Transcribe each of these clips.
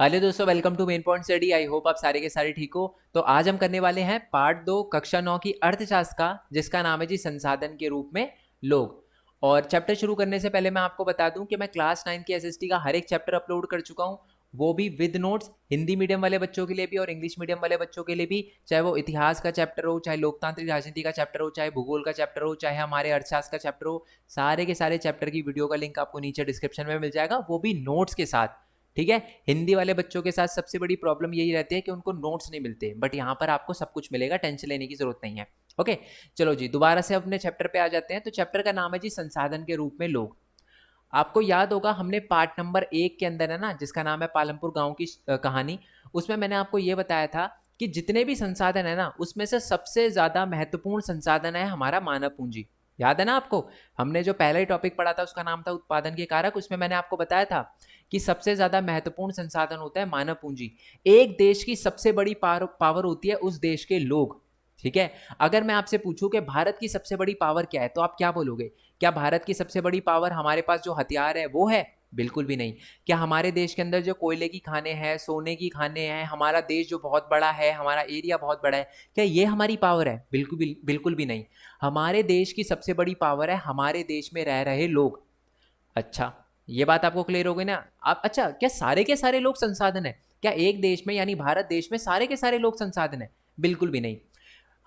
Hello दोस्तों, welcome to main point study. I hope आप सारे के सारे ठीक हो। तो आज हम करने वाले हैं पार्ट 2 कक्षा 9 की अर्थशास्त्र का, जिसका नाम है जी संसाधन के रूप में लोग। और चैप्टर शुरू करने से पहले मैं आपको बता दूं कि मैं क्लास 9 की एसएसटी का हर एक चैप्टर अपलोड कर चुका हूं, वो भी विद नोट्स, हिंदी मीडियम वाले बच्चों के लिए भी और इंग्लिश मीडियम वाले बच्चों के लिए भी। चाहे वो इतिहास का चैप्टर हो, चाहे लोकतांत्रिक राजनीति का चैप्टर हो, चाहे भूगोल का चैप्टर हो, चाहे हमारे अर्थशास्त्र का चैप्टर हो, सारे के सारे चैप्टर की वीडियो का लिंक आपको नीचे डिस्क्रिप्शन में मिल जाएगा, वो भी नोट्स के साथ। ठीक है। हिंदी वाले बच्चों के साथ सबसे बड़ी प्रॉब्लम यही रहती है कि उनको नोट्स नहीं मिलते, बट यहाँ पर आपको सब कुछ मिलेगा, टेंशन लेने की जरूरत नहीं है। ओके, चलो जी दोबारा से अपने चैप्टर पे आ जाते हैं। तो चैप्टर का नाम है जी संसाधन के रूप में लोग। आपको याद होगा हमने पार्ट नंबर 1 के अंदर है ना, जिसका नाम है पालमपुर गांव की कहानी, उसमें मैंने आपको ये बताया था कि जितने भी संसाधन है ना, उसमें से सबसे ज्यादा महत्वपूर्ण संसाधन है हमारा मानव पूंजी। याद है ना आपको? हमने जो पहला ही टॉपिक पढ़ा था उसका नाम था उत्पादन के कारक, उसमें मैंने आपको बताया था कि सबसे ज्यादा महत्वपूर्ण संसाधन होता है मानव पूंजी। एक देश की सबसे बड़ी पावर होती है उस देश के लोग। ठीक है। अगर मैं आपसे पूछूं कि भारत की सबसे बड़ी पावर क्या है, तो आप क्या बोलोगे? क्या भारत की सबसे बड़ी पावर हमारे पास जो हथियार है वो है? बिल्कुल भी नहीं। क्या हमारे देश के अंदर जो कोयले की खाने हैं, सोने की खाने हैं, हमारा देश जो बहुत बड़ा है, हमारा एरिया बहुत बड़ा है, क्या ये हमारी पावर है? बिल्कुल भी नहीं। हमारे देश की सबसे बड़ी पावर है हमारे देश में रह रहे लोग। अच्छा, ये बात आपको क्लियर हो गई ना? आप अच्छा, क्या सारे के सारे लोग संसाधन है? क्या एक देश में यानी भारत देश में सारे के सारे लोग संसाधन है? बिल्कुल भी नहीं।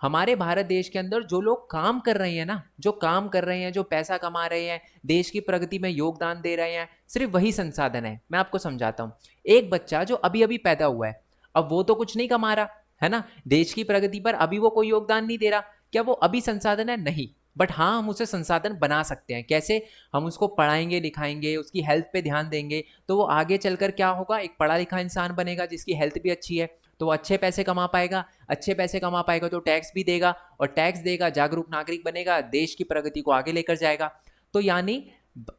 हमारे भारत देश के अंदर जो लोग काम कर रहे हैं ना, जो काम कर रहे हैं, जो पैसा कमा रहे हैं, देश की प्रगति में योगदान दे रहे हैं, सिर्फ वही संसाधन है। मैं आपको समझाता हूं। एक बच्चा जो अभी अभी पैदा हुआ है, अब वो तो कुछ नहीं कमा रहा है ना, देश की प्रगति पर अभी वो कोई योगदान नहीं दे रहा। क्या वो अभी संसाधन है? नहीं। बट हाँ, हम उसे संसाधन बना सकते हैं। कैसे? हम उसको पढ़ाएंगे लिखाएंगे, उसकी हेल्थ पे ध्यान देंगे, तो वो आगे चलकर क्या होगा, एक पढ़ा लिखा इंसान बनेगा जिसकी हेल्थ भी अच्छी है, तो वो अच्छे पैसे कमा पाएगा। अच्छे पैसे कमा पाएगा तो टैक्स भी देगा, और टैक्स देगा, जागरूक नागरिक बनेगा, देश की प्रगति को आगे लेकर जाएगा। तो यानी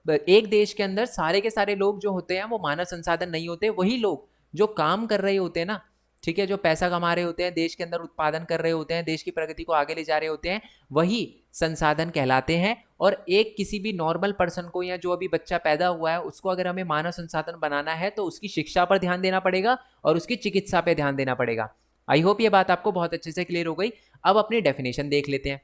एक देश के अंदर सारे के सारे लोग जो होते हैं वो मानव संसाधन नहीं होते, वही लोग जो काम कर रहे होते हैं ना, ठीक है, जो पैसा कमा रहे होते हैं, देश के अंदर उत्पादन कर रहे होते हैं, देश की प्रगति को आगे ले जा रहे होते हैं, वही संसाधन कहलाते हैं। और एक किसी भी नॉर्मल पर्सन को या जो अभी बच्चा पैदा हुआ है उसको अगर हमें मानव संसाधन बनाना है तो उसकी शिक्षा पर ध्यान देना पड़ेगा और उसकी चिकित्सा पे ध्यान देना पड़ेगा। आई होप ये बात आपको बहुत अच्छे से क्लियर हो गई। अब अपनी डेफिनेशन देख लेते हैं।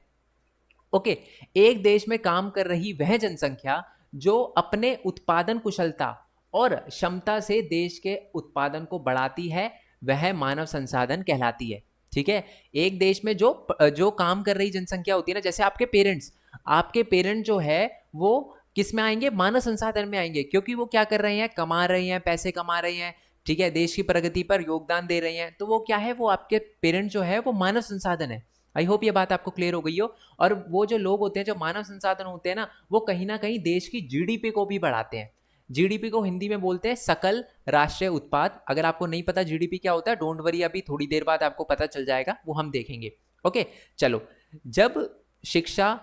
ओके, एक देश में काम कर रही वह जनसंख्या जो अपने उत्पादन कुशलता और क्षमता से देश के उत्पादन को बढ़ाती है, वह मानव संसाधन कहलाती है। ठीक है। एक देश में जो जो काम कर रही जनसंख्या होती है ना, जैसे आपके पेरेंट जो है वो किस में आएंगे? मानव संसाधन में आएंगे, क्योंकि वो क्या कर रहे हैं? कमा रहे हैं, पैसे कमा रहे हैं, ठीक है, देश की प्रगति पर योगदान दे रहे हैं, तो वो क्या है? वो आपके पेरेंट जो है वो मानव संसाधन है। आई होप ये बात आपको क्लियर हो गई हो। और वो जो लोग होते हैं, जो मानव संसाधन होते हैं वो कहीं ना कहीं देश की जीडीपी को भी बढ़ाते हैं। जीडीपी को हिंदी में बोलते हैं सकल राष्ट्रीय उत्पाद। अगर आपको नहीं पता जीडीपी क्या होता है, डोंट वरी, अभी थोड़ी देर बाद आपको पता चल जाएगा, वो हम देखेंगे। ओके, चलो। जब शिक्षा,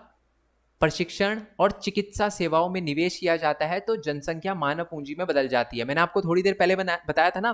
प्रशिक्षण और चिकित्सा सेवाओं में निवेश किया जाता है तो जनसंख्या मानव पूंजी में बदल जाती है। मैंने आपको थोड़ी देर पहले बताया था ना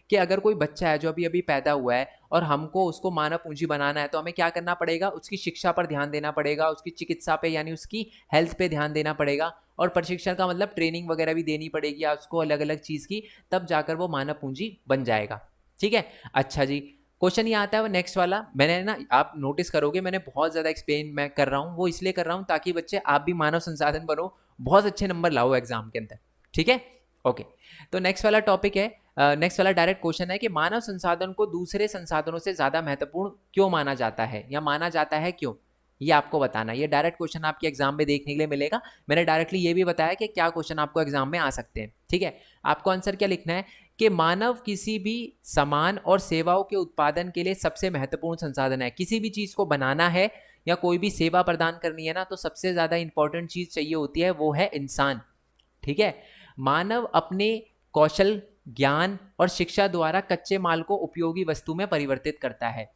कि अगर कोई बच्चा है जो अभी अभी पैदा हुआ है और हमको उसको मानव पूंजी बनाना है, तो हमें क्या करना पड़ेगा? उसकी शिक्षा पर ध्यान देना पड़ेगा, उसकी चिकित्सा पे यानी उसकी हेल्थ पे ध्यान देना पड़ेगा, और प्रशिक्षण का मतलब ट्रेनिंग वगैरह भी देनी पड़ेगी उसको अलग अलग चीज़ की, तब जाकर वो मानव पूंजी बन जाएगा। ठीक है। अच्छा जी, क्वेश्चन ये आता है वो नेक्स्ट वाला। मैंने ना, आप नोटिस करोगे मैंने बहुत ज़्यादा एक्सप्लेन मैं कर रहा हूँ, वो इसलिए कर रहा हूँ ताकि बच्चे आप भी मानव संसाधन बनो, बहुत अच्छे नंबर लाओ एग्जाम के अंदर। ठीक है। ओके, तो नेक्स्ट वाला टॉपिक है, नेक्स्ट वाला डायरेक्ट क्वेश्चन है कि मानव संसाधन को दूसरे संसाधनों से ज़्यादा महत्वपूर्ण क्यों माना जाता है, या माना जाता है क्यों, ये आपको बताना। ये डायरेक्ट क्वेश्चन आपके एग्जाम में देखने के लिए मिलेगा। मैंने डायरेक्टली ये भी बताया कि क्या क्वेश्चन आपको एग्जाम में आ सकते हैं। ठीक है। आपको आंसर क्या लिखना है कि मानव किसी भी सामान और सेवाओं के उत्पादन के लिए सबसे महत्वपूर्ण संसाधन है। किसी भी चीज़ को बनाना है या कोई भी सेवा प्रदान करनी है ना, तो सबसे ज़्यादा इंपॉर्टेंट चीज़ चाहिए होती है, वो है इंसान। ठीक है। मानव अपने कौशल, ज्ञान और शिक्षा द्वारा कच्चे माल को उपयोगी वस्तु में परिवर्तित करता है,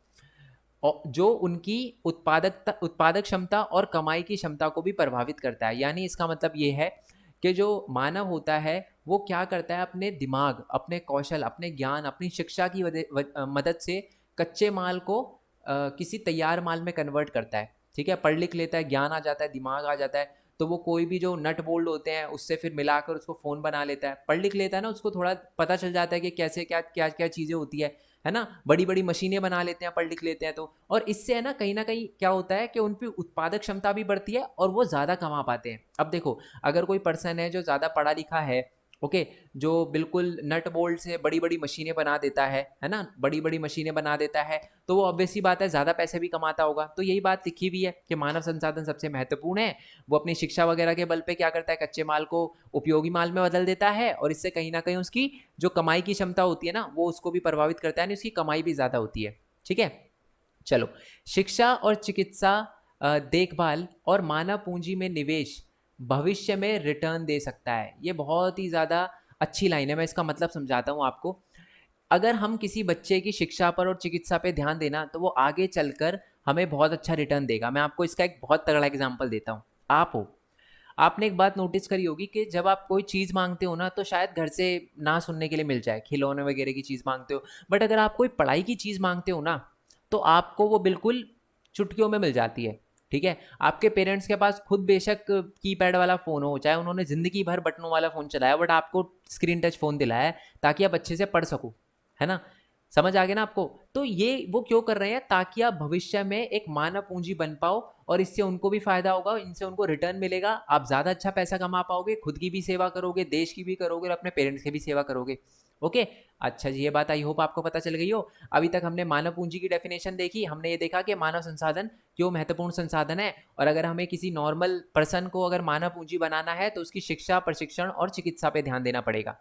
और जो उनकी उत्पादक क्षमता और कमाई की क्षमता को भी प्रभावित करता है। यानी इसका मतलब ये है कि जो मानव होता है वो क्या करता है? अपने दिमाग, अपने कौशल, अपने ज्ञान, अपनी शिक्षा की मदद से कच्चे माल को किसी तैयार माल में कन्वर्ट करता है। ठीक है। पढ़ लिख लेता है, ज्ञान आ जाता है, दिमाग आ जाता है, तो वो कोई भी जो नट बोल्ट होते हैं उससे फिर मिलाकर उसको फ़ोन बना लेता है, पढ़ लिख लेता है ना, उसको थोड़ा पता चल जाता है कि कैसे क्या क्या क्या चीज़ें होती है ना, बड़ी बड़ी मशीनें बना लेते हैं पढ़ लिख लेते हैं तो, और इससे है ना कहीं ना कहीं क्या होता है कि उन पर उत्पादक क्षमता भी बढ़ती है और वो ज़्यादा कमा पाते हैं। अब देखो, अगर कोई पर्सन है जो ज़्यादा पढ़ा लिखा है, ओके, जो बिल्कुल नट बोल्ट से बड़ी बड़ी मशीनें बना देता है ना, बड़ी बड़ी मशीनें बना देता है, तो वो ऑब्वियस सी बात है ज़्यादा पैसे भी कमाता होगा। तो यही बात लिखी हुई है कि मानव संसाधन सबसे महत्वपूर्ण है, वो अपनी शिक्षा वगैरह के बल पे क्या करता है, कच्चे माल को उपयोगी माल में बदल देता है, और इससे कहीं ना कहीं उसकी जो कमाई की क्षमता होती है ना, वो उसको भी प्रभावित करता है, उसकी कमाई भी ज़्यादा होती है। ठीक है, चलो, शिक्षा और चिकित्सा, देखभाल और मानव पूंजी में निवेश भविष्य में रिटर्न दे सकता है। ये बहुत ही ज़्यादा अच्छी लाइन है, मैं इसका मतलब समझाता हूँ आपको। अगर हम किसी बच्चे की शिक्षा पर और चिकित्सा पे ध्यान देना, तो वो आगे चलकर हमें बहुत अच्छा रिटर्न देगा। मैं आपको इसका एक बहुत तगड़ा एग्जांपल देता हूँ। आप हो, आपने एक बात नोटिस करी होगी कि जब आप कोई चीज़ मांगते हो ना, तो शायद घर से ना सुनने के लिए मिल जाए, खिलौने वगैरह की चीज़ मांगते हो, बट अगर आप कोई पढ़ाई की चीज़ मांगते हो ना, तो आपको वो बिल्कुल चुटकियों में मिल जाती है। ठीक है, आपके पेरेंट्स के पास खुद बेशक कीपैड वाला फ़ोन हो, चाहे उन्होंने ज़िंदगी भर बटनों वाला फ़ोन चलाया, बट आपको स्क्रीन टच फ़ोन दिलाया है ताकि आप अच्छे से पढ़ सको, है ना? समझ आ गया ना आपको? तो ये वो क्यों कर रहे हैं, ताकि आप भविष्य में एक मानव पूंजी बन पाओ, और इससे उनको भी फायदा होगा, इनसे उनको रिटर्न मिलेगा, आप ज़्यादा अच्छा पैसा कमा पाओगे, खुद की भी सेवा करोगे, देश की भी करोगे, और अपने पेरेंट्स की भी सेवा करोगे। ओके, अच्छा जी, ये बात आई होप आपको पता चल गई हो। अभी तक हमने मानव पूंजी की डेफिनेशन देखी, हमने ये देखा कि मानव संसाधन क्यों महत्वपूर्ण संसाधन है, और अगर हमें किसी नॉर्मल पर्सन को अगर मानव पूंजी बनाना है, तो उसकी शिक्षा, प्रशिक्षण और चिकित्सा पे ध्यान देना पड़ेगा।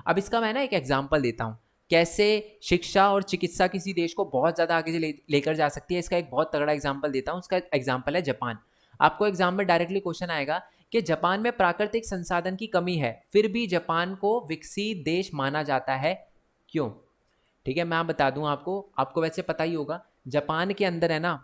अब इसका मैं ना एक एग्जाम्पल देता हूँ, कैसे शिक्षा और चिकित्सा किसी देश को बहुत ज़्यादा आगे लेकर जा सकती है। इसका एक बहुत तगड़ा एग्जाम्पल देता हूँ, उसका एग्जाम्पल है जापान। आपको एग्जाम में डायरेक्टली क्वेश्चन आएगा कि जापान में प्राकृतिक संसाधन की कमी है, फिर भी जापान को विकसित देश माना जाता है, क्यों? ठीक है, मैं बता दूं आपको, आपको वैसे पता ही होगा, जापान के अंदर है ना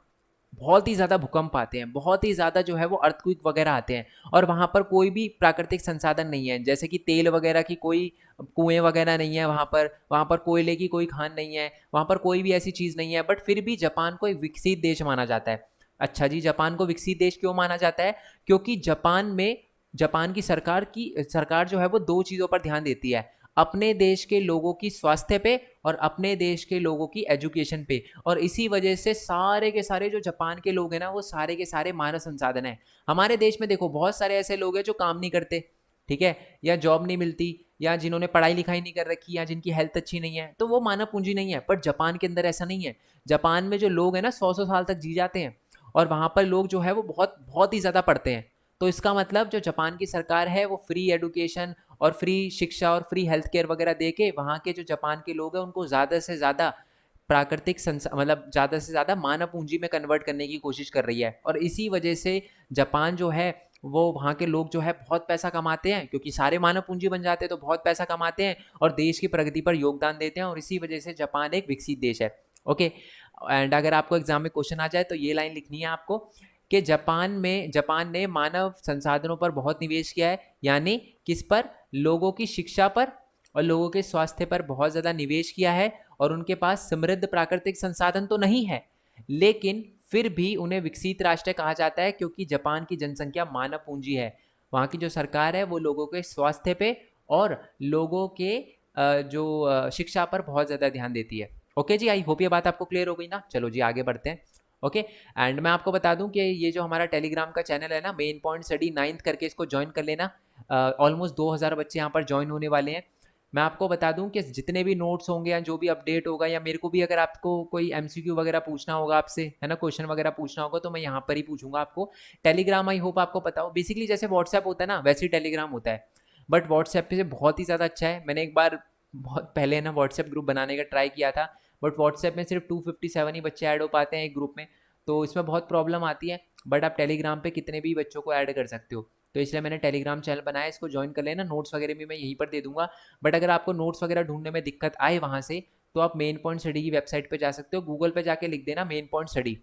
बहुत ही ज़्यादा भूकंप आते हैं, बहुत ही ज़्यादा जो है वो अर्थक्वेक वगैरह आते हैं, और वहाँ पर कोई भी प्राकृतिक संसाधन नहीं है, जैसे कि तेल वगैरह की कोई कुएं वगैरह नहीं है, वहाँ पर कोयले की कोई खान नहीं है, वहाँ पर कोई भी ऐसी चीज़ नहीं है, बट फिर भी जापान को एक विकसित देश माना जाता है। अच्छा जी, जापान को विकसित देश क्यों माना जाता है? क्योंकि जापान की सरकार जो है वो दो चीज़ों पर ध्यान देती है, अपने देश के लोगों की स्वास्थ्य पे और अपने देश के लोगों की एजुकेशन पे, और इसी वजह से सारे के सारे जो जापान के लोग हैं ना, वो सारे के सारे मानव संसाधन हैं। हमारे देश में देखो बहुत सारे ऐसे लोग हैं जो काम नहीं करते, ठीक है, या जॉब नहीं मिलती, या जिन्होंने पढ़ाई लिखाई नहीं कर रखी, या जिनकी हेल्थ अच्छी नहीं है, तो वो मानव पूंजी नहीं है। पर जापान के अंदर ऐसा नहीं है। जापान में जो लोग हैं ना, 100-100 साल तक जी जाते हैं, और वहाँ पर लोग जो है वो बहुत बहुत ही ज़्यादा पढ़ते हैं। तो इसका मतलब जो जापान की सरकार है, वो फ्री एडुकेशन और फ्री शिक्षा और फ्री हेल्थ केयर वगैरह दे के वहाँ के जो जापान के लोग हैं उनको ज़्यादा से ज़्यादा मतलब ज़्यादा से ज़्यादा मानव पूंजी में कन्वर्ट करने की कोशिश कर रही है, और इसी वजह से जापान जो है वो, वहाँ के लोग जो है बहुत पैसा कमाते हैं, क्योंकि सारे मानव पूंजी बन जाते हैं, तो बहुत पैसा कमाते हैं और देश की प्रगति पर योगदान देते हैं, और इसी वजह से जापान एक विकसित देश है। ओके, एंड अगर आपको एग्जाम में क्वेश्चन आ जाए तो ये लाइन लिखनी है आपको कि जापान ने मानव संसाधनों पर बहुत निवेश किया है, यानी किस पर? लोगों की शिक्षा पर और लोगों के स्वास्थ्य पर बहुत ज़्यादा निवेश किया है, और उनके पास समृद्ध प्राकृतिक संसाधन तो नहीं है, लेकिन फिर भी उन्हें विकसित राष्ट्र कहा जाता है, क्योंकि जापान की जनसंख्या मानव पूंजी है। वहाँ की जो सरकार है वो लोगों के स्वास्थ्य पे और लोगों के जो शिक्षा पर बहुत ज़्यादा ध्यान देती है। ओके जी, आई होप ये बात आपको क्लियर हो गई ना। चलो जी, आगे बढ़ते हैं। ओके, एंड मैं आपको बता दूं कि ये जो हमारा टेलीग्राम का चैनल है ना, मेन पॉइंट स्टडी 9th करके, इसको ज्वाइन कर लेना। ऑलमोस्ट 2000 बच्चे यहाँ पर ज्वाइन होने वाले हैं। मैं आपको बता दूं कि जितने भी नोट्स होंगे या जो भी अपडेट होगा, या मेरे को भी अगर आपको कोई एमसीक्यू वगैरह पूछना होगा आपसे, है ना, क्वेश्चन वगैरह पूछना होगा, तो मैं यहाँ पर ही पूछूंगा आपको। टेलीग्राम आई होप आपको पता हो, बेसिकली जैसे व्हाट्सएप होता है ना, वैसे ही टेलीग्राम होता है, बट व्हाट्सएप पे से बहुत ही ज़्यादा अच्छा है। मैंने एक बार बहुत पहले ना व्हाट्सएप ग्रुप बनाने का ट्राई किया था, बट व्हाट्सएप में सिर्फ 257 ही बच्चे ऐड हो पाते हैं एक ग्रुप में, तो इसमें बहुत प्रॉब्लम आती है। बट आप टेलीग्राम पे कितने भी बच्चों को ऐड कर सकते हो, तो इसलिए मैंने टेलीग्राम चैनल बनाया, इसको ज्वाइन कर लेना। नोट्स वगैरह भी मैं यहीं पर दे दूंगा, बट अगर आपको नोट्स वगैरह ढूंढने में दिक्कत आए वहाँ से, तो आप मेन पॉइंट स्टडी की वेबसाइट पे जा सकते हो। गूगल पे जाके लिख देना मेन पॉइंट स्टडी,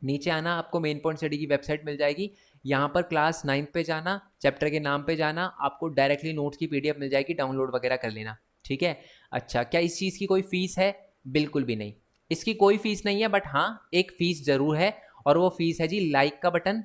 नीचे आना, आपको मेन पॉइंट स्टडी की वेबसाइट मिल जाएगी। यहाँ पर क्लास 9th पे जाना, चैप्टर के नाम पे जाना, आपको डायरेक्टली नोट्स की पीडीएफ मिल जाएगी, डाउनलोड वगैरह कर लेना। ठीक है, अच्छा, क्या इस चीज़ की कोई फीस है? बिल्कुल भी नहीं, इसकी कोई फीस नहीं है, बट हाँ एक फ़ीस ज़रूर है, और वो फीस है जी लाइक का बटन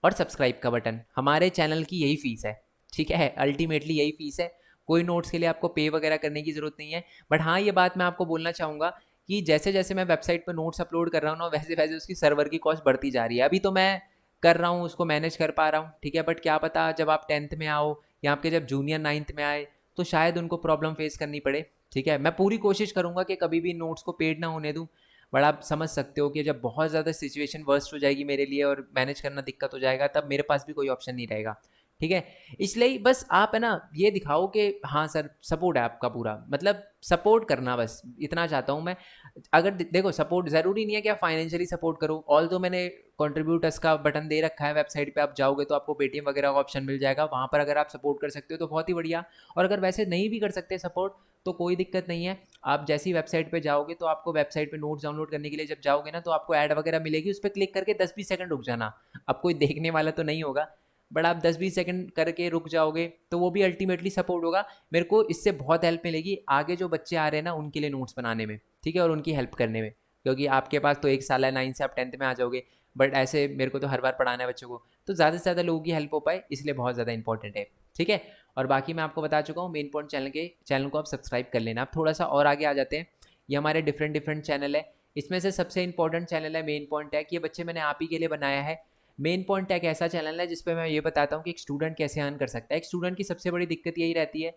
और सब्सक्राइब का बटन। हमारे चैनल की यही फीस है, ठीक है, अल्टीमेटली यही फीस है। कोई नोट्स के लिए आपको पे वगैरह करने की ज़रूरत नहीं है। बट हाँ, ये बात मैं आपको बोलना चाहूँगा कि जैसे जैसे मैं वेबसाइट पर नोट्स अपलोड कर रहा हूँ ना, वैसे वैसे उसकी सर्वर की कॉस्ट बढ़ती जा रही है। अभी तो मैं कर रहा हूँ, उसको मैनेज कर पा रहा हूँ, ठीक है, बट क्या पता जब आप 10th में आओ या आपके जब जूनियर 9th में आए तो शायद उनको प्रॉब्लम फेस करनी पड़े, ठीक है। मैं पूरी कोशिश करूँगा कि कभी भी नोट्स को पेड ना होने दूँ, बट आप समझ सकते हो कि जब बहुत ज़्यादा सिचुएशन वर्स्ट हो जाएगी मेरे लिए और मैनेज करना दिक्कत हो जाएगा, तब मेरे पास भी कोई ऑप्शन नहीं रहेगा, ठीक है। इसलिए बस आप है ना ये दिखाओ कि हाँ सर सपोर्ट है आपका पूरा, मतलब सपोर्ट करना, बस इतना चाहता हूँ मैं। अगर देखो सपोर्ट ज़रूरी नहीं है कि आप फाइनेंशियली सपोर्ट करो, ऑल तो मैंने कंट्रीब्यूटर्स का बटन दे रखा है वेबसाइट पे, आप जाओगे तो आपको पेटीएम वगैरह का ऑप्शन मिल जाएगा, वहाँ पर अगर आप सपोर्ट कर सकते हो तो बहुत ही बढ़िया। और अगर वैसे नहीं भी कर सकते सपोर्ट तो कोई दिक्कत नहीं है, आप जैसी वेबसाइट पे जाओगे तो आपको वेबसाइट पे नोट्स डाउनलोड करने के लिए जब जाओगे ना तो आपको ऐड वगैरह मिलेगी, उस पर क्लिक करके 10-20 सेकंड रुक जाना। अब कोई देखने वाला तो नहीं होगा, बट आप 10-20 सेकंड करके रुक जाओगे तो वो भी अल्टीमेटली सपोर्ट होगा। मेरे को इससे बहुत हेल्प मिलेगी आगे जो बच्चे आ रहे हैं ना उनके लिए नोट्स बनाने में, ठीक है, और उनकी हेल्प करने में, क्योंकि आपके पास तो 1 साल है, 9 से आप 10th में आ जाओगे, बट ऐसे मेरे को तो हर बार पढ़ाना है बच्चों को, तो ज़्यादा से ज़्यादा लोगों की हेल्प हो पाए इसलिए बहुत ज़्यादा इंपॉर्टेंट है, ठीक है। और बाकी मैं आपको बता चुका हूँ मेन पॉइंट, चैनल को आप सब्सक्राइब कर लेना। आप थोड़ा सा और आगे आ जाते हैं, ये हमारे डिफरेंट डिफरेंट चैनल है, इसमें से सबसे इंपॉर्टेंट चैनल है मेन पॉइंट टैग। ये बच्चे मैंने आप ही के लिए बनाया है। मेन पॉइंट टैग ऐसा चैनल है जिसपे मैं ये बताता हूँ कि एक स्टूडेंट कैसे अर्न कर सकता है। एक स्टूडेंट की सबसे बड़ी दिक्कत यही रहती है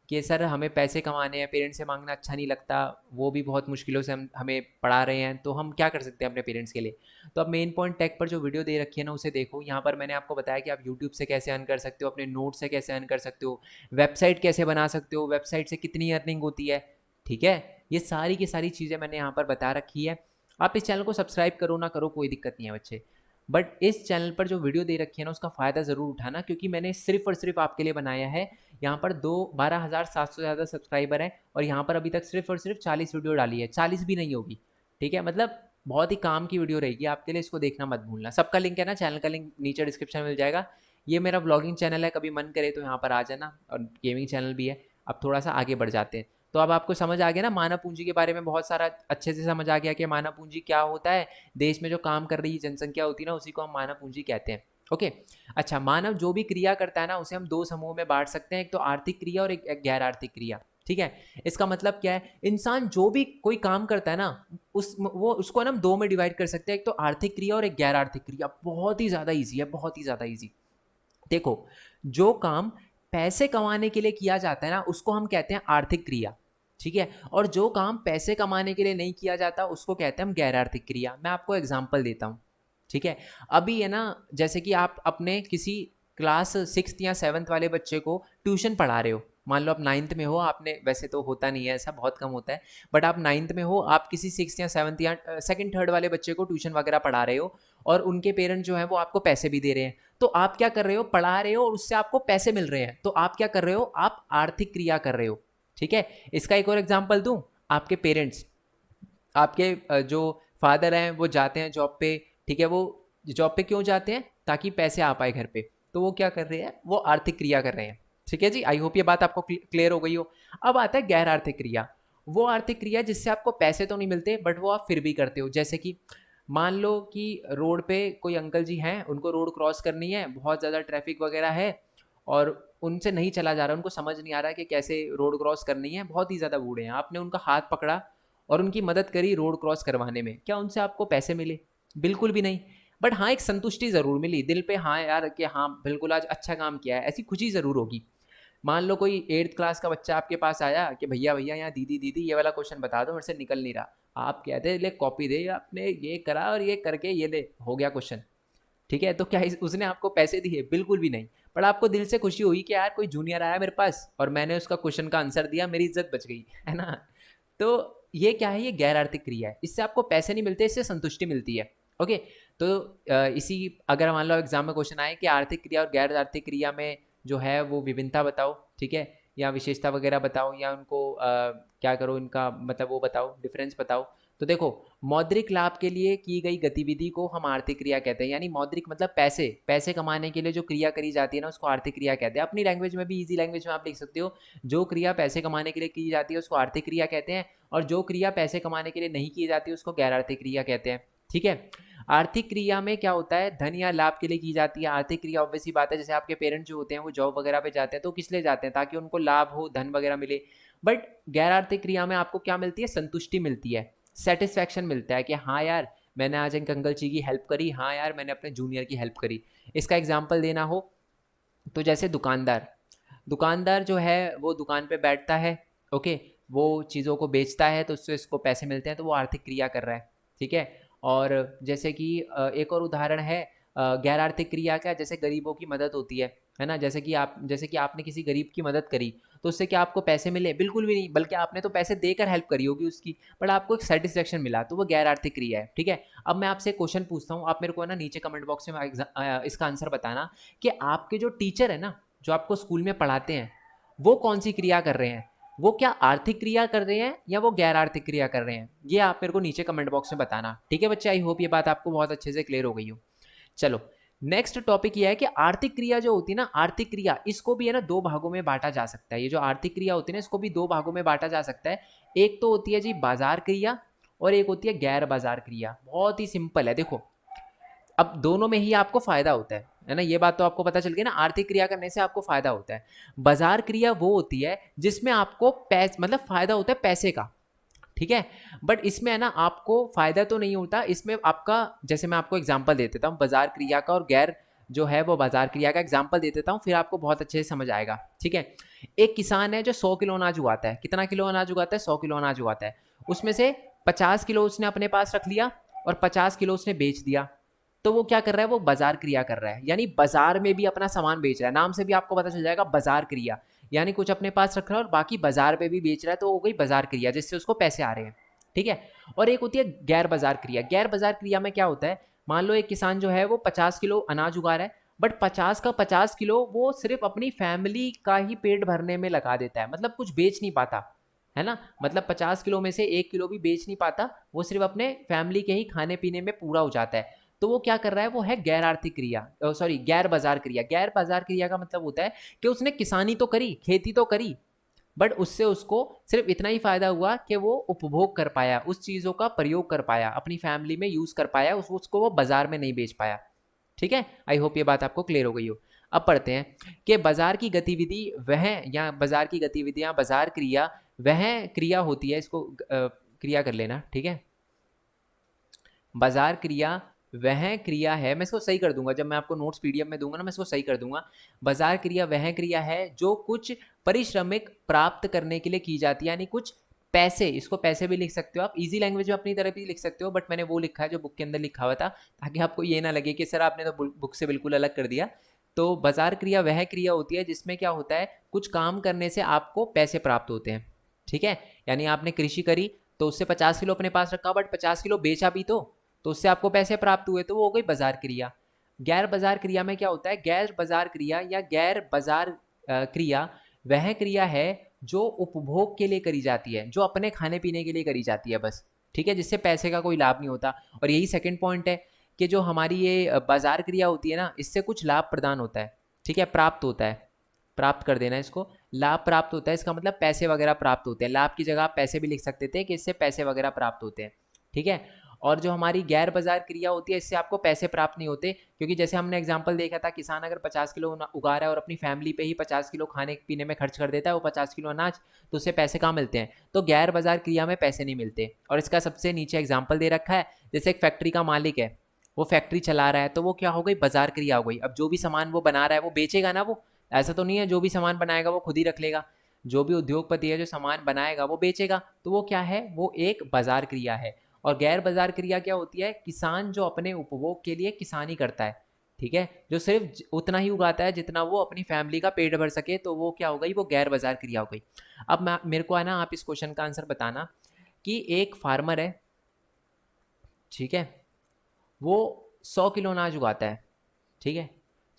कि सर हमें पैसे कमाने हैं, पेरेंट्स से मांगना अच्छा नहीं लगता, वो भी बहुत मुश्किलों से हमें पढ़ा रहे हैं, तो हम क्या कर सकते हैं अपने पेरेंट्स के लिए। तो अब मेन पॉइंट टैग पर जो वीडियो दे रखी है ना उसे देखो। यहाँ पर मैंने आपको बताया कि आप यूट्यूब से कैसे अर्न कर सकते हो, अपने नोट से कैसे अर्न कर सकते हो, वेबसाइट कैसे बना सकते हो, वेबसाइट से कितनी अर्निंग होती है, ठीक है। ये सारी की सारी चीज़ें मैंने यहाँ पर बता रखी है। आप इस चैनल को सब्सक्राइब करो ना करो कोई दिक्कत नहीं है बच्चे, बट इस चैनल पर जो वीडियो दे रखी है ना उसका फ़ायदा ज़रूर उठाना, क्योंकि मैंने सिर्फ और सिर्फ आपके लिए बनाया है। यहाँ पर 12,700 से ज़्यादा सब्सक्राइबर हैं और यहाँ पर अभी तक सिर्फ और सिर्फ 40 वीडियो डाली है, 40 भी नहीं होगी, ठीक है, मतलब बहुत ही काम की वीडियो रहेगी आपके लिए, इसको देखना मत भूलना। सबका लिंक है ना, चैनल का लिंक नीचे डिस्क्रिप्शन में मिल जाएगा। ये मेरा ब्लॉगिंग चैनल है, कभी मन करे तो यहाँ पर आ जाना, और गेमिंग चैनल भी है। अब थोड़ा सा आगे बढ़ जाते हैं, तो अब आपको समझ आ गया ना मानव पूंजी के बारे में, बहुत सारा अच्छे से समझ आ गया कि मानव पूंजी क्या होता है। देश में जो काम कर रही जनसंख्या होती है ना उसी को हम मानव पूंजी कहते हैं, ओके। अच्छा, मानव जो भी क्रिया करता है ना उसे हम दो समूह में बांट सकते हैं, एक तो आर्थिक क्रिया और एक गैर आर्थिक क्रिया, ठीक है। इसका मतलब क्या है, इंसान जो भी कोई काम करता है ना उसको ना हम दो में डिवाइड कर सकते हैं, एक तो आर्थिक क्रिया और एक गैर आर्थिक क्रिया। बहुत ही ज़्यादा ईजी है, बहुत ही ज़्यादा ईजी। देखो, जो काम पैसे कमाने के लिए किया जाता है ना उसको हम कहते हैं आर्थिक क्रिया, ठीक है, और जो काम पैसे कमाने के लिए नहीं किया जाता उसको कहते हैं हम गैर आर्थिक क्रिया। मैं आपको एग्जांपल देता हूँ, ठीक है। अभी है ना, जैसे कि आप अपने किसी क्लास 6th या 7th वाले बच्चे को ट्यूशन पढ़ा रहे हो, मान लो आप 9th में हो, आपने, वैसे तो होता नहीं है ऐसा, बहुत कम होता है, बट आप 9th में हो, आप किसी 6th या 7th या 2nd 3rd वाले बच्चे को ट्यूशन वगैरह पढ़ा रहे हो, और उनके पेरेंट्स जो है वो आपको पैसे भी दे रहे हैं। तो आप क्या कर रहे हो, पढ़ा रहे हो और उससे आपको पैसे मिल रहे हैं, तो आप क्या कर रहे हो, आप आर्थिक क्रिया कर रहे हो, ठीक है। इसका एक और एग्जांपल दूं, आपके पेरेंट्स, आपके जो फादर हैं वो जाते हैं जॉब पे, ठीक है, वो जॉब पे क्यों जाते हैं, ताकि पैसे आ पाए घर पे, तो वो क्या कर रहे हैं, वो आर्थिक क्रिया कर रहे हैं, ठीक है जी। आई होप ये बात आपको क्लियर हो गई हो। अब आता है गैर आर्थिक क्रिया, वो आर्थिक क्रिया जिससे आपको पैसे तो नहीं मिलते बट वो आप फिर भी करते हो। जैसे कि मान लो कि रोड पे कोई अंकल जी हैं, उनको रोड क्रॉस करनी है, बहुत ज़्यादा ट्रैफिक वगैरह है और उनसे नहीं चला जा रहा, उनको समझ नहीं आ रहा कि कैसे रोड क्रॉस करनी है, बहुत ही ज़्यादा बूढ़े हैं, आपने उनका हाथ पकड़ा और उनकी मदद करी रोड क्रॉस करवाने में, क्या उनसे आपको पैसे मिले, बिल्कुल भी नहीं। बट हाँ, एक संतुष्टि ज़रूर मिली दिल पे, हाँ यार कि हाँ बिल्कुल आज अच्छा काम किया है, ऐसी खुशी ज़रूर होगी। मान लो कोई 8th क्लास का बच्चा आपके पास आया कि भैया भैया यहाँ दीदी दीदी ये वाला क्वेश्चन बता दो, मेरे से निकल नहीं रहा, आप कहते ले कॉपी दे, आपने ये करा और ये करके ये ले हो गया क्वेश्चन, ठीक है, तो क्या उसने आपको पैसे दिए, बिल्कुल भी नहीं। पर आपको दिल से खुशी हुई कि यार कोई जूनियर आया मेरे पास और मैंने उसका क्वेश्चन का आंसर दिया, मेरी इज्जत बच गई, है ना। तो ये क्या है, ये गैर आर्थिक क्रिया है, इससे आपको पैसे नहीं मिलते, इससे संतुष्टि मिलती है, ओके। तो इसी, अगर मान लो एग्जाम में क्वेश्चन आए कि आर्थिक क्रिया और गैर आर्थिक क्रिया में जो है वो विभिन्नता बताओ, ठीक है, या विशेषता वगैरह बताओ, या उनको क्या करो, इनका मतलब वो बताओ, डिफरेंस बताओ। तो देखो, मौद्रिक लाभ के लिए की गई गतिविधि को हम आर्थिक क्रिया कहते हैं, यानी मौद्रिक मतलब पैसे, पैसे कमाने के लिए जो क्रिया करी जाती है ना उसको आर्थिक क्रिया कहते हैं। अपनी लैंग्वेज में भी, इजी लैंग्वेज में आप लिख सकते हो, जो क्रिया पैसे कमाने के लिए की जाती है उसको आर्थिक क्रिया कहते हैं, और जो क्रिया पैसे कमाने के लिए नहीं की जाती है उसको गैर आर्थिक क्रिया कहते हैं, ठीक है। आर्थिक क्रिया में क्या होता है, धन या लाभ के लिए की जाती है। आर्थिक क्रिया ऑब्वियसली बात है, जैसे आपके पेरेंट्स जो होते हैं वो जॉब वगैरह पे जाते हैं तो किस लिए जाते हैं, ताकि उनको लाभ हो, धन वगैरह मिले। बट गैर आर्थिक क्रिया में आपको क्या मिलती है, संतुष्टि मिलती है, सेटिस्फैक्शन मिलता है कि हाँ यार मैंने आज एक अंकल जी की हेल्प करी, हाँ यार मैंने अपने जूनियर की हेल्प करी। इसका एग्जाम्पल देना हो तो जैसे दुकानदार, दुकानदार जो है वो दुकान पे बैठता है, ओके, वो चीज़ों को बेचता है तो उससे इसको पैसे मिलते हैं, तो वो आर्थिक क्रिया कर रहा है, ठीक है। और जैसे कि एक और उदाहरण है गैर आर्थिक क्रिया का, जैसे गरीबों की मदद होती है ना। जैसे कि आपने किसी गरीब की मदद करी तो उससे क्या आपको पैसे मिले, बिल्कुल भी नहीं, बल्कि आपने तो पैसे देकर हेल्प करी होगी उसकी, बट आपको एक सेटिस्फेक्शन मिला, तो वो गैर आर्थिक क्रिया है, ठीक है। अब मैं आपसे क्वेश्चन पूछता हूँ, आप मेरे को ना नीचे कमेंट बॉक्स में इसका आंसर बताना कि आपके जो टीचर है ना, जो आपको स्कूल में पढ़ाते हैं, वो कौन सी क्रिया कर रहे हैं, वो क्या आर्थिक क्रिया कर रहे हैं या वो गैर आर्थिक क्रिया कर रहे हैं, ये आप मेरे को नीचे कमेंट बॉक्स में बताना, ठीक है बच्चे। आई होप ये बात आपको बहुत अच्छे से क्लियर हो गई हो। चलो नेक्स्ट टॉपिक ये है कि आर्थिक क्रिया जो होती है ना, आर्थिक क्रिया इसको भी है ना दो भागों में बांटा जा सकता है। ये जो आर्थिक क्रिया होती है ना, इसको भी दो भागों में बांटा जा सकता है। एक तो होती है जी बाजार क्रिया और एक होती है गैर बाजार क्रिया। बहुत ही सिंपल है, देखो अब दोनों में ही आपको फायदा होता है ना, ये बात तो आपको पता चल गई ना, आर्थिक क्रिया करने से आपको फायदा होता है। बाजार क्रिया वो होती है जिसमें आपको मतलब फायदा होता है पैसे का, ठीक है। बट इसमें है ना आपको फायदा तो नहीं होता, इसमें आपका, जैसे मैं आपको एग्जांपल दे देता हूँ बाजार क्रिया का और गैर जो है वो बाजार क्रिया का एग्जांपल दे देता हूँ, फिर आपको बहुत अच्छे से समझ आएगा, ठीक है। एक किसान है जो 100 किलो अनाज उगाता है। कितना किलो अनाज उगाता है, 100 किलो अनाज उगाता है। उसमें से 50 किलो उसने अपने पास रख लिया और 50 किलो उसने बेच दिया। तो वो क्या कर रहा है, वो बाजार क्रिया कर रहा है, यानी बाजार में भी अपना सामान बेच रहा है। नाम से भी आपको पता चल जाएगा बाजार क्रिया, यानी कुछ अपने पास रख रहा है और बाकी बाजार पे भी बेच रहा है, तो हो गई बाजार क्रिया जिससे उसको पैसे आ रहे हैं, ठीक है। और एक होती है गैर बाजार क्रिया। गैर बाजार क्रिया में क्या होता है, मान लो एक किसान जो है वो 50 किलो अनाज उगा रहा है, बट 50 का 50 किलो वो सिर्फ अपनी फैमिली का ही पेट भरने में लगा देता है, मतलब कुछ बेच नहीं पाता, है ना। मतलब 50 किलो में से 1 किलो भी बेच नहीं पाता, वो सिर्फ अपने फैमिली के ही खाने पीने में पूरा हो जाता है। तो वो क्या कर रहा है, वो है गैर आर्थिक क्रिया, सॉरी गैर बाजार क्रिया। गैर बाजार क्रिया का मतलब होता है कि उसने किसानी तो करी, खेती तो करी, बट उससे उसको सिर्फ इतना ही फायदा हुआ कि वो उपभोग कर पाया, उस चीज़ों का प्रयोग कर पाया, अपनी फैमिली में यूज़ कर पाया, उसको वो बाजार में नहीं बेच पाया, ठीक है। आई होप ये बात आपको क्लियर हो गई हो। अब पढ़ते हैं कि बाजार की गतिविधि वह, या बाजार की गतिविधियां, बाजार क्रिया वह क्रिया होती है, इसको क्रिया कर लेना, ठीक है। बाजार क्रिया वह क्रिया है, मैं इसको सही कर दूंगा जब मैं आपको नोट्स पीडीएफ में दूंगा ना, मैं इसको सही कर दूंगा। बाजार क्रिया वह क्रिया है जो कुछ परिश्रमिक प्राप्त करने के लिए की जाती है, यानी कुछ पैसे, इसको पैसे भी लिख सकते हो आप, इजी लैंग्वेज में अपनी तरफ भी लिख सकते हो, बट मैंने वो लिखा है जो बुक के अंदर लिखा हुआ था, ताकि आपको ये ना लगे कि सर आपने तो बुक से बिल्कुल अलग कर दिया। तो बाजार क्रिया वह क्रिया होती है जिसमें क्या होता है, कुछ काम करने से आपको पैसे प्राप्त होते हैं, ठीक है। यानी आपने कृषि करी तो उससे 50 किलो अपने पास रखा, बट 50 किलो बेचा भी तो उससे आपको पैसे प्राप्त हुए, तो वो हो गई बाजार क्रिया। गैर बाजार क्रिया में क्या होता है, गैर बाजार क्रिया या गैर बाजार क्रिया वह क्रिया है जो उपभोग के लिए करी जाती है, जो अपने खाने पीने के लिए करी जाती है बस, ठीक है, जिससे पैसे का कोई लाभ नहीं होता। और यही सेकंड पॉइंट है कि जो हमारी ये बाजार क्रिया होती है ना, इससे कुछ लाभ प्रदान होता है, ठीक है, प्राप्त होता है, प्राप्त कर देना इसको, लाभ प्राप्त होता है, इसका मतलब पैसे वगैरह प्राप्त होते हैं। लाभ की जगह आप पैसे भी लिख सकते थे कि इससे पैसे वगैरह प्राप्त होते हैं, ठीक है। और जो हमारी गैर बाजार क्रिया होती है, इससे आपको पैसे प्राप्त नहीं होते, क्योंकि जैसे हमने एग्जांपल देखा था, किसान अगर 50 किलो उगा रहा है और अपनी फैमिली पे ही 50 किलो खाने पीने में खर्च कर देता है वो 50 किलो अनाज, तो उससे पैसे कहाँ मिलते हैं, तो गैर बाजार क्रिया में पैसे नहीं मिलते। और इसका सबसे नीचे एग्जाम्पल दे रखा है, जैसे एक फैक्ट्री का मालिक है, वो फैक्ट्री चला रहा है, तो वो क्या हो गई, बाजार क्रिया हो गई। अब जो भी सामान वो बना रहा है वो बेचेगा ना, वो ऐसा तो नहीं है जो भी सामान बनाएगा वो खुद ही रख लेगा, जो भी उद्योगपति है जो सामान बनाएगा वो बेचेगा, तो वो क्या है, वो एक बाजार क्रिया है। और गैर बाजार क्रिया क्या होती है, किसान जो अपने उपभोग के लिए किसानी करता है, ठीक है, जो सिर्फ उतना ही उगाता है जितना वो अपनी फैमिली का पेट भर सके, तो वो क्या हो गई, वो गैर बाजार क्रिया हो गई। अब मेरे को है ना, आप इस क्वेश्चन का आंसर बताना कि एक फार्मर है, ठीक है, वो 100 किलो अनाज उगाता है, ठीक है,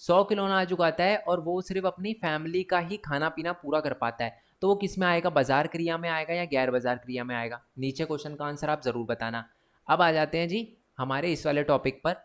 100 किलो अनाज उगाता है और वो सिर्फ अपनी फैमिली का ही खाना पीना पूरा कर पाता है, तो वो किस में आएगा, बाजार क्रिया में आएगा या गैर बाजार क्रिया में आएगा। नीचे क्वेश्चन का आंसर आप ज़रूर बताना। अब आ जाते हैं जी हमारे इस वाले टॉपिक पर।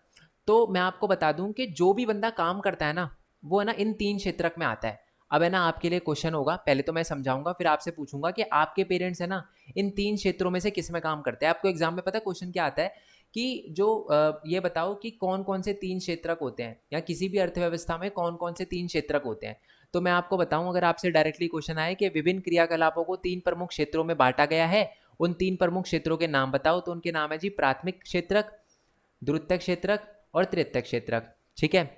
तो मैं आपको बता दूं कि जो भी बंदा काम करता है ना, वो है ना इन 3 क्षेत्रक में आता है। अब है ना आपके लिए क्वेश्चन होगा, पहले तो मैं समझाऊंगा फिर आपसे पूछूंगा कि आपके पेरेंट्स है ना इन 3 क्षेत्रों में से किस में काम करते हैं। आपको एग्जाम में पता है क्वेश्चन क्या आता है कि जो ये बताओ कि कौन कौन से 3 क्षेत्रक होते हैं, या किसी भी अर्थव्यवस्था में कौन कौन से 3 क्षेत्रक होते हैं। तो मैं आपको बताऊं, अगर आपसे डायरेक्टली क्वेश्चन आए कि विभिन्न क्रियाकलापों को 3 प्रमुख क्षेत्रों में बांटा गया है, उन 3 प्रमुख क्षेत्रों के नाम बताओ, तो उनके नाम है जी प्राथमिक क्षेत्रक, द्वितीयक क्षेत्रक और तृतीयक क्षेत्रक। ठीक है,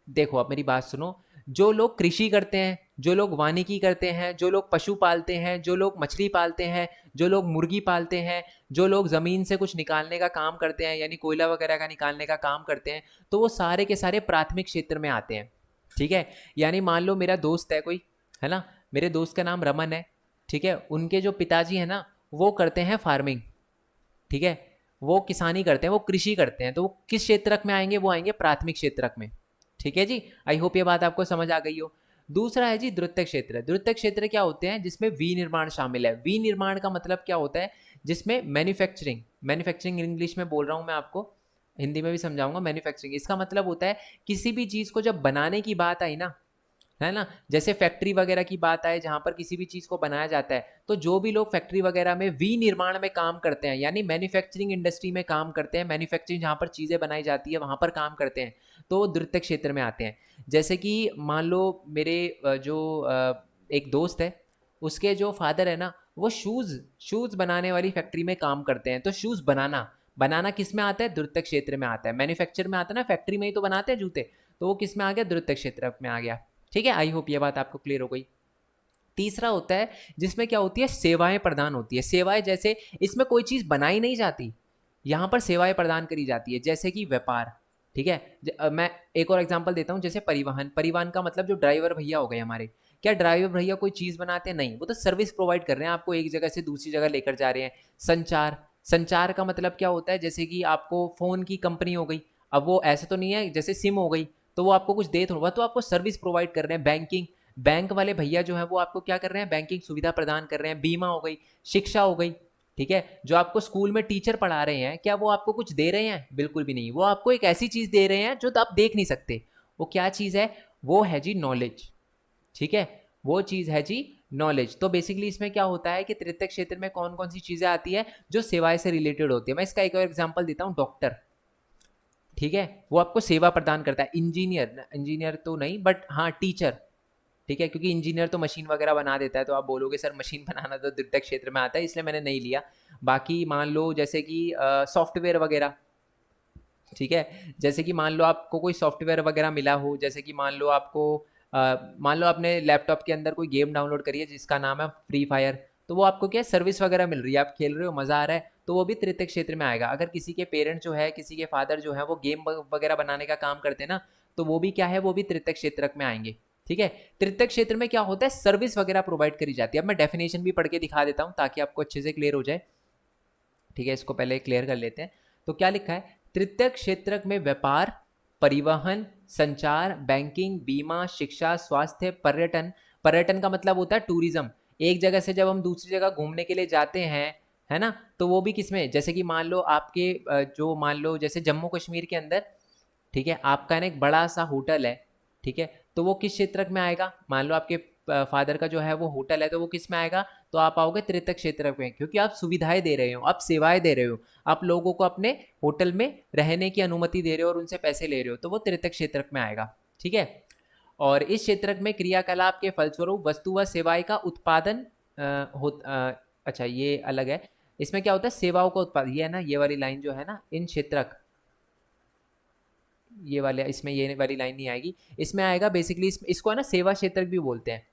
देखो अब मेरी बात सुनो। जो लोग कृषि करते हैं, जो लोग वानिकी करते हैं, जो लोग पशु पालते हैं, जो लोग मछली पालते हैं, जो लोग मुर्गी पालते हैं, जो लोग ज़मीन से कुछ निकालने का काम करते हैं, यानी कोयला वगैरह का निकालने का काम करते हैं, तो वो सारे के सारे प्राथमिक क्षेत्र में आते हैं। ठीक है, यानी मान लो मेरा दोस्त है कोई, है ना, मेरे दोस्त का नाम रमन है। ठीक है, उनके जो पिताजी है ना, वो करते हैं फार्मिंग। ठीक है, वो किसानी करते हैं, वो कृषि करते हैं, तो वो किस क्षेत्रक में आएंगे, वो आएंगे प्राथमिक क्षेत्रक में। ठीक है जी, आई होप ये बात आपको समझ आ गई हो। दूसरा है जी द्वितीयक क्षेत्र। द्वितीयक क्षेत्र क्या होते हैं, जिसमें विनिर्माण शामिल है। विनिर्माण का मतलब क्या होता है, जिसमें मैन्युफैक्चरिंग, मैन्युफैक्चरिंग इंग्लिश में बोल रहा हूँ मैं आपको, हिंदी में भी समझाऊंगा। मैन्युफैक्चरिंग इसका मतलब होता है किसी भी चीज़ को जब बनाने की बात आई ना, है ना, जैसे फैक्ट्री वगैरह की बात आए जहाँ पर किसी भी चीज़ को बनाया जाता है, तो जो भी लोग फैक्ट्री वगैरह में विनिर्माण में काम करते हैं, यानी मैन्युफैक्चरिंग इंडस्ट्री में काम करते हैं, मैन्युफैक्चरिंग जहाँ पर चीज़ें बनाई जाती है वहाँ पर काम करते हैं, तो वो द्वितीयक क्षेत्र में आते हैं। जैसे कि मान लो मेरे एक दोस्त है, उसके जो फादर है ना, वो शूज़ शूज़ बनाने वाली फैक्ट्री में काम करते हैं। तो शूज़ बनाना बनाना किस में आता है, द्वितीयक क्षेत्र में आता है। मैन्युफैक्चर में आता है ना, फैक्ट्री में ही तो बनाते हैं जूते, तो वो किस में आ गया, द्वितीयक क्षेत्र में आ गया। ठीक है, आई होप ये बात आपको क्लियर हो गई। तीसरा होता है जिसमें क्या होती है, सेवाएं प्रदान होती है। सेवाएं जैसे इसमें कोई चीज़ बनाई नहीं जाती, यहाँ पर सेवाएं प्रदान करी जाती है, जैसे कि व्यापार। ठीक है, मैं एक और एग्जांपल देता हूँ, जैसे परिवहन। परिवहन का मतलब जो ड्राइवर भैया हो गए हमारे, क्या ड्राइवर भैया कोई चीज़ बनाते हैं, नहीं, वो तो सर्विस प्रोवाइड कर रहे हैं, आपको एक जगह से दूसरी जगह लेकर जा रहे हैं। संचार, संचार का मतलब क्या होता है, जैसे कि आपको फ़ोन की कंपनी हो गई, अब वो ऐसा तो नहीं है जैसे सिम हो गई, तो वो आपको कुछ दे थोड़ा, तो आपको सर्विस प्रोवाइड कर रहे हैं। बैंकिंग, बैंक वाले भैया जो है वो आपको क्या कर रहे हैं, बैंकिंग सुविधा प्रदान कर रहे हैं। बीमा हो गई, शिक्षा हो गई। ठीक है, जो आपको स्कूल में टीचर पढ़ा रहे हैं, क्या वो आपको कुछ दे रहे हैं, बिल्कुल भी नहीं, वो आपको एक ऐसी चीज़ दे रहे हैं जो आप देख नहीं सकते। वो क्या चीज़ है, वो है जी नॉलेज। ठीक है, वो चीज़ है जी नॉलेज। तो बेसिकली इसमें क्या होता है कि तृतीयक क्षेत्र में कौन कौन सी चीज़ें आती है जो सेवाएं से रिलेटेड होती है। मैं इसका एक और एग्जाम्पल देता हूँ, डॉक्टर। ठीक है, वो आपको सेवा प्रदान करता है। इंजीनियर, इंजीनियर तो नहीं बट हाँ टीचर। ठीक है, क्योंकि इंजीनियर तो मशीन वगैरह बना देता है, तो आप बोलोगे सर मशीन बनाना तो द्वितीयक क्षेत्र में आता है, इसलिए मैंने नहीं लिया। बाकी मान लो जैसे कि सॉफ्टवेयर वगैरह। ठीक है, जैसे कि मान लो आपको कोई सॉफ्टवेयर वगैरह मिला हो, जैसे कि मान लो आपको मान लो आपने लैपटॉप के अंदर कोई गेम डाउनलोड करी है जिसका नाम है फ्री फायर, तो वो आपको क्या सर्विस वगैरह मिल रही है, आप खेल रहे हो, मज़ा आ रहा है, तो वो भी तृतीयक क्षेत्र में आएगा। अगर किसी के पेरेंट जो है, किसी के फादर जो है वो गेम वगैरह बनाने का काम करते हैं ना, तो वो भी क्या है, वो भी तृतीयक क्षेत्रक में आएंगे। ठीक है, तृतीयक क्षेत्र में क्या होता है, सर्विस वगैरह प्रोवाइड करी जाती है। अब मैं डेफिनेशन भी पढ़ के दिखा देता हूँ ताकि आपको अच्छे से क्लियर हो जाए। ठीक है, इसको पहले क्लियर कर लेते हैं। तो क्या लिखा है, तृतीयक क्षेत्रक में व्यापार, परिवहन, संचार, बैंकिंग, बीमा, शिक्षा, स्वास्थ्य, पर्यटन। पर्यटन का मतलब होता है टूरिज्म। एक जगह से जब हम दूसरी जगह घूमने के लिए जाते हैं, है ना, तो वो भी किसमें, जैसे कि मान लो आपके जो मान लो जैसे जम्मू कश्मीर के अंदर, ठीक है, आपका ना एक बड़ा सा होटल है। ठीक है, तो वो किस क्षेत्रक में आएगा, मान लो आपके फादर का जो है वो होटल है, तो वो किस में आएगा, तो आप आओगे तृतीयक क्षेत्रक में, क्योंकि आप सुविधाएं दे रहे हो, आप सेवाएं दे रहे हो, आप लोगों को अपने होटल में रहने की अनुमति दे रहे हो और उनसे पैसे ले रहे हो, तो वो तृतीयक क्षेत्रक में आएगा। ठीक है, और इस क्षेत्रक में क्रियाकलाप के फलस्वरूप वस्तु व सेवाएं का उत्पादन अच्छा ये अलग है। इसमें क्या होता है, सेवाओं का उत्पादन, ये है ना, ये वाली लाइन जो है ना, इन क्षेत्रक, ये वाले इसमें ये वाली लाइन नहीं आएगी, इसमें आएगा बेसिकली इसको है ना सेवा क्षेत्र भी बोलते हैं।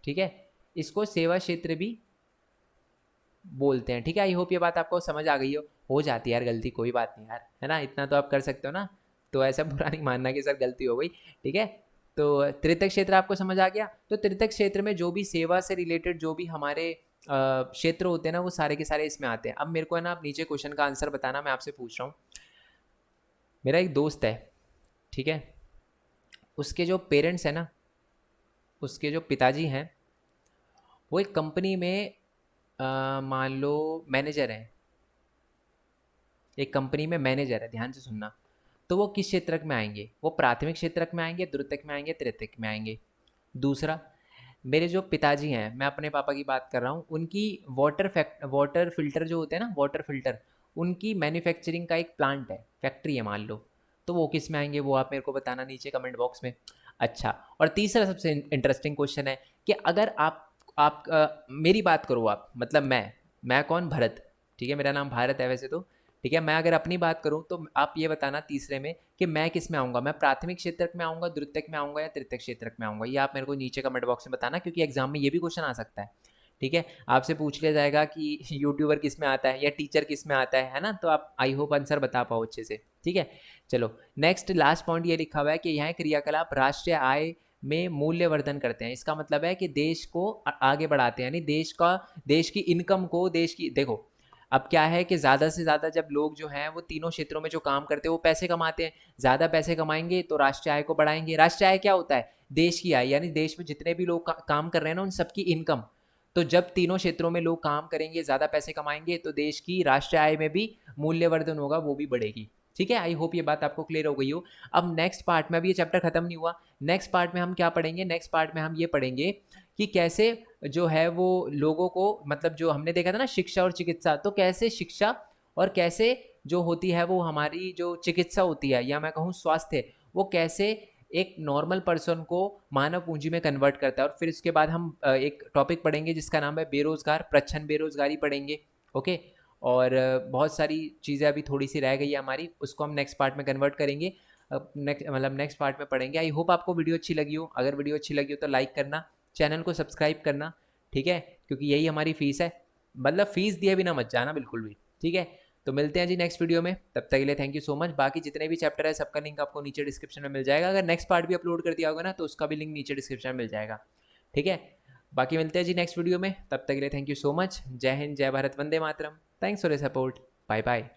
ठीक है, इसको सेवा क्षेत्र भी बोलते हैं। ठीक है, आई होप ये बात आपको समझ आ गई हो जाती है यार गलती, कोई बात नहीं यार, है ना, इतना तो आप कर सकते हो ना, तो ऐसा बुरा नहीं मानना कि सर गलती हो गई। ठीक है, तो तृतीयक क्षेत्र आपको समझ आ गया। तो तृतीयक क्षेत्र में जो भी सेवा से रिलेटेड जो भी हमारे क्षेत्र होते हैं ना, वो सारे के सारे इसमें आते हैं। अब मेरे को है ना, आप नीचे क्वेश्चन का आंसर बताना, मैं आपसे पूछ रहा हूँ। मेरा एक दोस्त है, ठीक है, उसके जो पेरेंट्स हैं ना, उसके जो पिताजी हैं, वो एक कंपनी में मान लो मैनेजर हैं, एक कंपनी में मैनेजर है, ध्यान से सुनना। तो वो किस क्षेत्रक में आएंगे, वो प्राथमिक क्षेत्रक में आएंगे, द्वितीयक में आएंगे, तृतीयक में आएंगे। दूसरा, मेरे जो पिताजी हैं, मैं अपने पापा की बात कर रहा हूँ, उनकी वाटर फिल्टर जो होते हैं ना, वाटर फिल्टर, उनकी मैन्युफैक्चरिंग का एक प्लांट है, फैक्ट्री है मान लो, तो वो किस में आएंगे वो आप मेरे को बताना नीचे कमेंट बॉक्स में। अच्छा, और तीसरा सबसे इंटरेस्टिंग क्वेश्चन है कि अगर आप मेरी बात करो, आप मतलब मैं कौन, भरत, ठीक है, मेरा नाम भारत है वैसे तो, ठीक है, मैं अगर अपनी बात करूं तो आप ये बताना तीसरे में कि मैं किस में आऊँगा, मैं प्राथमिक क्षेत्रक में आऊँगा, द्वितीयक में आऊँगा या तृतीयक क्षेत्रक में आऊँगा। ये आप मेरे को नीचे कमेंट बॉक्स में बताना, क्योंकि एग्जाम में ये भी क्वेश्चन आ सकता है। ठीक है, आपसे पूछ लिया जाएगा कि यूट्यूबर किस में आता है या टीचर किस में आता है ना, तो आप आई होप आंसर बता पाओ अच्छे से। ठीक है, चलो नेक्स्ट लास्ट पॉइंट ये लिखा हुआ है कि यह क्रियाकलाप राष्ट्रीय आय में मूल्यवर्धन करते हैं। इसका मतलब है कि देश को आगे बढ़ाते हैं, यानी देश की इनकम को, देश की, देखो अब क्या है कि ज़्यादा से ज़्यादा जब लोग जो हैं वो तीनों क्षेत्रों में जो काम करते हैं वो पैसे कमाते हैं, ज़्यादा पैसे कमाएंगे तो राष्ट्रीय आय को बढ़ाएंगे। राष्ट्रीय आय क्या होता है, देश की आय, यानी देश में जितने भी लोग काम कर रहे हैं ना उन सबकी इनकम। तो जब तीनों क्षेत्रों में लोग काम करेंगे, ज़्यादा पैसे कमाएंगे, तो देश की राष्ट्रीय आय में भी मूल्यवर्धन होगा, वो भी बढ़ेगी। ठीक है, आई होप ये बात आपको क्लियर हो गई हो। अब नेक्स्ट पार्ट में, अभी ये चैप्टर खत्म नहीं हुआ, नेक्स्ट पार्ट में हम क्या पढ़ेंगे, नेक्स्ट पार्ट में हम ये पढ़ेंगे कि कैसे जो है वो लोगों को, मतलब जो हमने देखा था ना शिक्षा और चिकित्सा, तो कैसे शिक्षा और कैसे जो होती है वो हमारी जो चिकित्सा होती है, या मैं कहूँ स्वास्थ्य, वो कैसे एक नॉर्मल पर्सन को मानव पूंजी में कन्वर्ट करता है। और फिर इसके बाद हम एक टॉपिक पढ़ेंगे जिसका नाम है बेरोजगार, प्रच्छन्न बेरोजगारी पढ़ेंगे। ओके, और बहुत सारी चीज़ें अभी थोड़ी सी रह गई है हमारी, उसको हम नेक्स्ट पार्ट में कन्वर्ट करेंगे। नेक्स्ट पार्ट में पढ़ेंगे। आई होप आपको वीडियो अच्छी लगी हो, अगर वीडियो अच्छी लगी हो तो लाइक करना, चैनल को सब्सक्राइब करना, ठीक है, क्योंकि यही हमारी फ़ीस है, मतलब फ़ीस दिए बिना मत जाना बिल्कुल भी। ठीक है, तो मिलते हैं जी नेक्स्ट वीडियो में, तब तक के लिए थैंक यू सो मच। बाकी जितने भी चैप्टर है सबका लिंक आपको नीचे डिस्क्रिप्शन में मिल जाएगा, अगर नेक्स्ट पार्ट भी अपलोड कर दिया होगा ना तो उसका भी लिंक नीचे डिस्क्रिप्शन में मिल जाएगा। ठीक है, बाकी मिलते हैं जी नेक्स्ट वीडियो में, तब तक के लिए थैंक यू सो मच। जय हिंद, जय भारत, वंदे मातरम। Thanks for your support, bye bye.